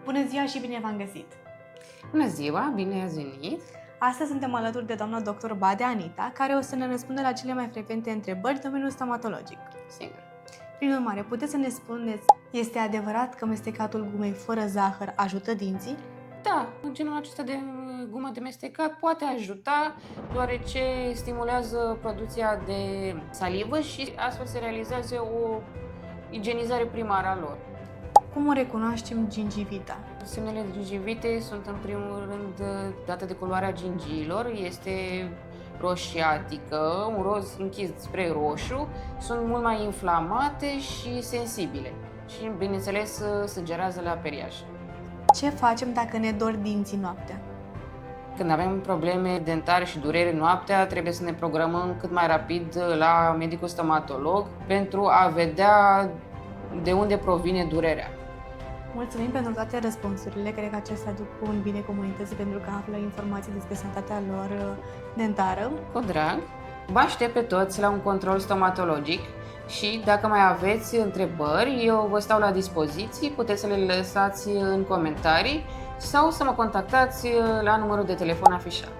Bună ziua și bine v-am găsit! Bună ziua, bine ați venit! Astăzi suntem alături de doamna doctor Badea Anita, care o să ne răspundă la cele mai frecvente întrebări în domeniul stomatologic. Sigur. Prin urmare, puteți să ne spuneți, este adevărat că mestecatul gumei fără zahăr ajută dinții? Da, genul acesta de gumă de mestecat poate ajuta, deoarece stimulează producția de salivă și astfel se realizează o igienizare primară a lor. Cum o recunoaștem gingivita? Semnele de gingivite sunt în primul rând date de culoarea gingiilor, este roșiatică, un roz închis spre roșu, sunt mult mai inflamate și sensibile și, bineînțeles, sângerează la periaj. Ce facem dacă ne dor dinții noaptea? Când avem probleme dentare și durere noaptea, trebuie să ne programăm cât mai rapid la medicul stomatolog pentru a vedea de unde provine durerea. Mulțumim pentru toate răspunsurile, cred că acestea duc un bine comunității pentru că află informații despre sănătatea lor dentară. Cu drag! Vă aștept pe toți la un control stomatologic și dacă mai aveți întrebări, eu vă stau la dispoziție, puteți să le lăsați în comentarii sau să mă contactați la numărul de telefon afișat.